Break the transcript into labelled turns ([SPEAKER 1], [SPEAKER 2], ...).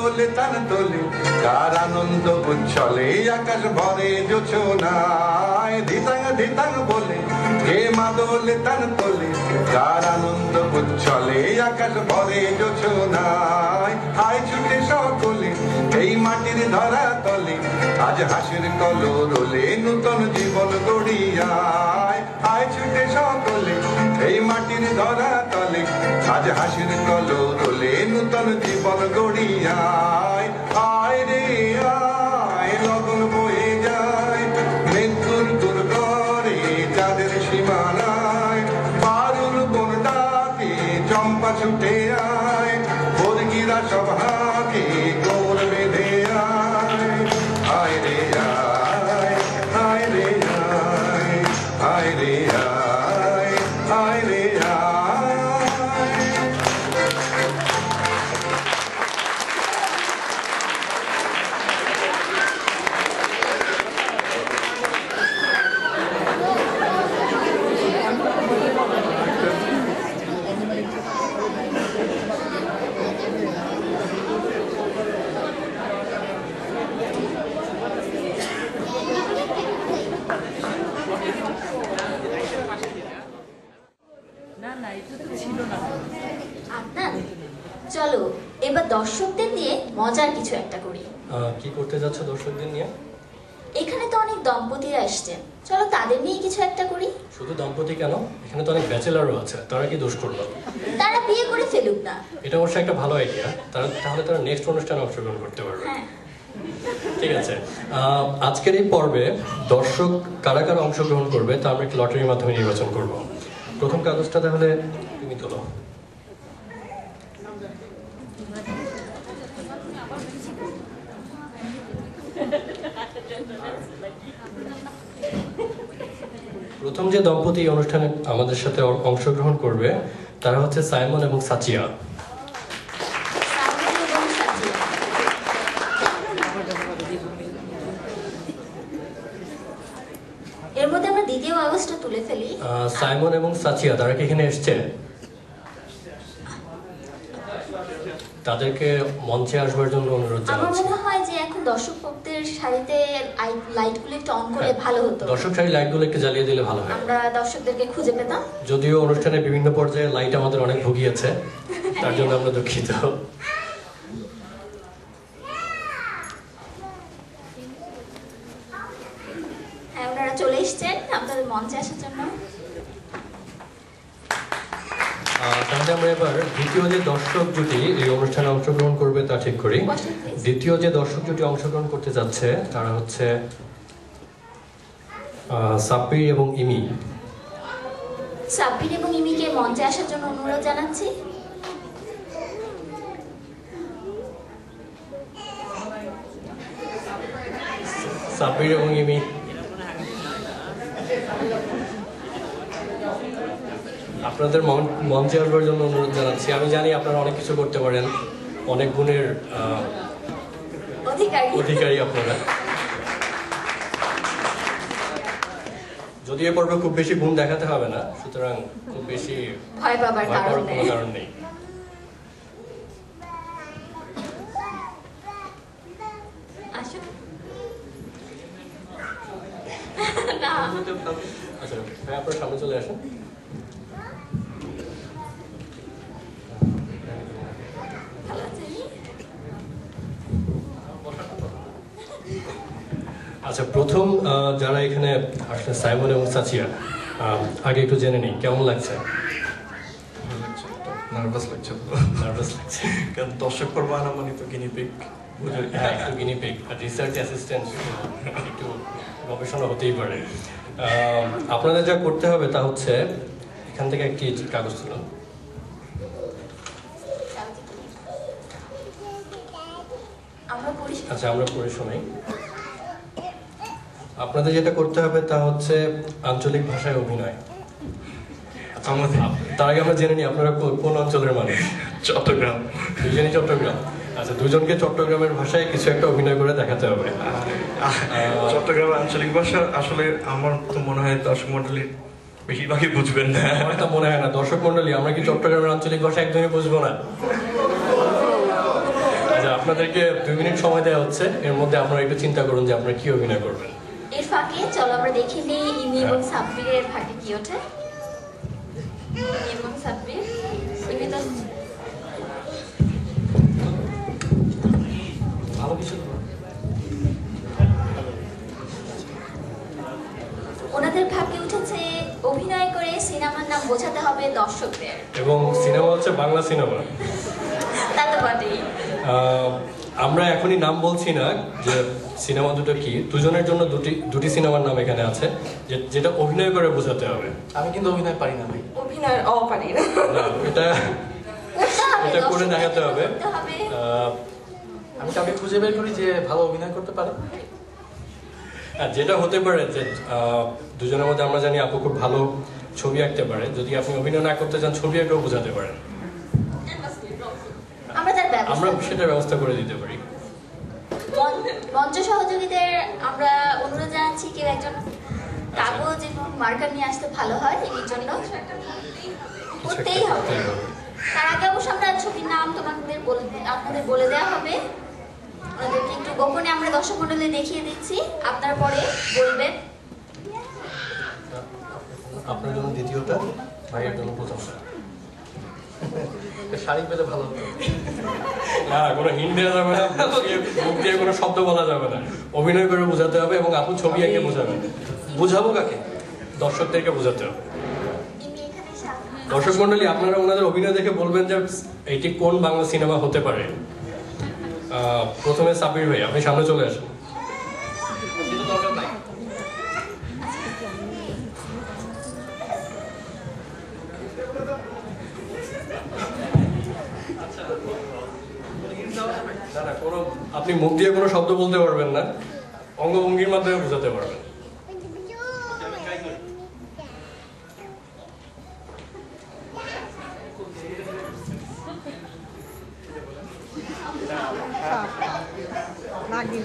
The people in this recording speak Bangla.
[SPEAKER 1] দোলে তান দোলে কার আনন্দ উচ্ছলে আকাশ ভরে জোছনায় ধিতাং ধিতাং বলে হে মা দোলে তান দোলে কার আনন্দ উচ্ছলে আকাশ ভরে জোছনায় আয় ছুটে সকলে এই মাটির ধরা তলে আজ হাসির কলরোলে নূতন জীবন গড়িয়ায় আয় ছুটে সকলে এই মাটির ধরা তলে আজ হাসির কলরোলে নূতন জীবন গড়িয়ায় আয় রে আয় লগন বয়ে যায় মেঘুর দূর করে চাঁদের সীমানায় পারুল বন ডাকে চম্পা ছুটে আয় বর্গিরা সব হাকে গোল বেঁধে আয় আয় রে আয় আয় রে আয় আয় রে আয় আয় রে আয়।
[SPEAKER 2] চলো এবার দর্শকদের নিয়ে মজার কিছু একটা করি।
[SPEAKER 3] কি করতে যাচ্ছ দর্শকদের নিয়ে?
[SPEAKER 2] এখানে তো অনেক দম্পতিরা আসছেন, চলো তাদের নিয়ে কিছু একটা করি।
[SPEAKER 3] শুধু দম্পতি কেন, এখানে তো অনেক ব্যাচেলারও আছে, তারা কি দোষ করলো?
[SPEAKER 2] তারা বিয়ে করে ফেলুক না।
[SPEAKER 3] এটা অবশ্যই একটা ভালো আইডিয়া, তাহলে তারা নেক্সট অনুষ্ঠানে অংশগ্রহণ করতে পারবে। ঠিক আছে, আজকের এই পর্বে দর্শক কারা কারা অংশগ্রহণ করবে তা আমরা একটা লটারির মাধ্যমে নির্বাচন করব। প্রথম কাগজটা তাহলে তুমি তোলো। প্রথম যে দম্পতি অনুষ্ঠানে আমাদের সাথে অংশগ্রহণ করবে তারা হচ্ছে সাইমন এবং সাচিয়া।
[SPEAKER 2] এর মধ্যে আমরা দ্বিতীয় কাগজটা তুলে ফেলি।
[SPEAKER 3] সাইমন এবং সাচিয়া তারা কি এখানে এসছে? তাদেরকে মঞ্চে আসবার জন্য অনুরোধ জানাচ্ছি।
[SPEAKER 2] আমার মনে হয় যে এখন দর্শকদের সারিতে লাইটগুলো একটু অন করে ভালো হতো।
[SPEAKER 3] দর্শক সারি লাইটগুলো একটু জ্বালিয়ে দিলে ভালো হয়।
[SPEAKER 2] আমরা দর্শকদেরকে খুঁজে পেতাম।
[SPEAKER 3] যদিও অনুষ্ঠানের বিভিন্ন পর্যায়ে লাইট আমাদের অনেক ভুগিয়েছে, তার জন্য আমরা দুঃখিত।
[SPEAKER 2] হ্যাঁ, ওনারা চলে এসেছেন আপনাদের মঞ্চে আসার জন্য।
[SPEAKER 3] তাহলে আমরা এবার দ্বিতীয় যে দর্শক জুটি এই অনুষ্ঠানে অংশগ্রহণ করবে তা ঠিক করি। দ্বিতীয় যে দর্শক জুটি অংশগ্রহণ করতে যাচ্ছে তারা হচ্ছে সাব্বির এবং ইমি।
[SPEAKER 2] সাব্বির এবং ইমিকে মঞ্চে আসার জন্য অনুরোধ জানাচ্ছি।
[SPEAKER 3] সাব্বির এবং ইমি, আপনাদের মঞ্চে আসবার জন্য অনুরোধ জানাচ্ছি। আমি জানি আপনারা অনেক কিছু করতে পারেন, অনেক গুণের অধিকারী আপনারা। যদিও পর্বে খুব বেশি গুণ দেখাতে হবে না, সুতরাং খুব বেশি
[SPEAKER 2] ভয় পাবার
[SPEAKER 3] কোনো কারণ নেই। আচ্ছা ভাই, আপনার সামনে চলে আসেন। আচ্ছা, প্রথম যারা এখানে আসলে সাইমন এবং সাচিয়া, আগে একটু জেনে নিই কেমন লাগছে।
[SPEAKER 4] নার্ভাস লাগছে, কারণ দর্শক করবো মানে তো গিনিপিক,
[SPEAKER 3] হ্যাঁ একটু গিনিপিক আর রিসার্চ অ্যাসিস্ট্যান্ট, একটু গবেষণা হতেই পারে। আপনাদের যা করতে হবে তা হচ্ছে এখান থেকে একটি কাগজ তুলুন। আচ্ছা, আমরা পড়ে শোনাই। আপনাদের যেটা করতে হবে তা হচ্ছে আঞ্চলিক ভাষায় অভিনয়। তার আগে আমরা জেনে নিই আপনারা কোন অঞ্চলের মানুষ।
[SPEAKER 4] চট্টগ্রাম।
[SPEAKER 3] দুজনই চট্টগ্রাম। আচ্ছা, দুজনকে চট্টগ্রামের ভাষায় কিছু একটা অভিনয় করে দেখাতে হবে।
[SPEAKER 4] চট্টগ্রামের আঞ্চলিক ভাষা আসলে আমার তো মনে হয় দর্শক মন্ডলী বেশিরভাগই বুঝবেন না।
[SPEAKER 3] আমার তা মনে হয় না। দর্শক মন্ডলী, আমরা কি চট্টগ্রামের আঞ্চলিক ভাষা একদমই বুঝবো না? আচ্ছা, আপনাদেরকে 2 মিনিট সময় দেওয়া হচ্ছে, এর মধ্যে আপনারা একটু চিন্তা করুন যে আপনারা কি অভিনয় করবেন।
[SPEAKER 2] এর ফাঁকে চলো আমরা দেখে নিই ইমি এবং সাব্বিরের ফাঁকে কি ওঠে। ইমি এবং সাব্বির, ইমি তো
[SPEAKER 3] ভালো কিছু
[SPEAKER 2] ওনাদের ভাগ্যে উঠেছে অভিনয় করে সিনেমার নাম বোঝাতে হবে দর্শকদের,
[SPEAKER 3] এবং সিনেমা হচ্ছে বাংলা সিনেমা।
[SPEAKER 2] তা তো বটেই।
[SPEAKER 3] আমরা এখনই নাম বলছি না যে সিনেমা দুটো কি, দুজনের জন্য দুটি সিনেমার নাম এখানে আছে যেটা অভিনয় করে বোঝাতে হবে।
[SPEAKER 5] আমি কিন্তু অভিনয় পারি না ভাই।
[SPEAKER 6] অভিনয় পারি না।
[SPEAKER 3] না, এটা করে দেখাতে হবে।
[SPEAKER 5] আমি কাউকে খুঁজে বের করি যে ভালো অভিনয় করতে পারে।
[SPEAKER 3] আর যেটা হতে পারে যে দুজনের মধ্যে আমরা জানি আপু খুব ভালো ছবি আঁকতে পারে, যদি আপনি অভিনয় না করতে চান ছবি আঁকেও বোঝাতে পারেন, আমরা সেটার ব্যবস্থা করে দিতে পারি।
[SPEAKER 2] মঞ্চ সহযোগীদের আমরা অনুরোধ জানাচ্ছি কেউ একজন কাগজ এবং মার্কার নিয়ে আসতে ভালো হয় এর জন্য। করতেই হবে। তার আগে অবশ্য আমরা ছবির নাম আপনাদের বলে দেওয়া হবে, ওনাদেরকে একটু গোপনে আমরা দর্শক মণ্ডলে দেখিয়ে দিচ্ছি, আপনারা পরে বলবেন।
[SPEAKER 3] আপনার জন্য দ্বিতীয়টা, ভাইয়ের জন্য প্রথমটা।
[SPEAKER 5] শাড়ি পেলে ভালো হতো।
[SPEAKER 3] না, কোনো হিন্ট দেওয়া যাবে না, মুখ দিয়ে কোনো শব্দ বলা যাবে না, অভিনয় করে বোঝাতে হবে এবং আপু ছবি এঁকে বোঝাবেন। বুঝাবো কাকে? দর্শকদেরকে বোঝাতে হবে। দর্শক মন্ডলী, আপনারা ওনাদের অভিনয় দেখে বলবেন যে এটি কোন বাংলা সিনেমা হতে পারে। প্রথমে সাব্বির ভাই, আপনি সামনে চলে আসেন। আপনি মুখ দিয়ে কোনো শব্দ বলতে পারবেন না, অঙ্গভঙ্গির মাধ্যমে বোঝাতে পারবেন।
[SPEAKER 6] নাগিন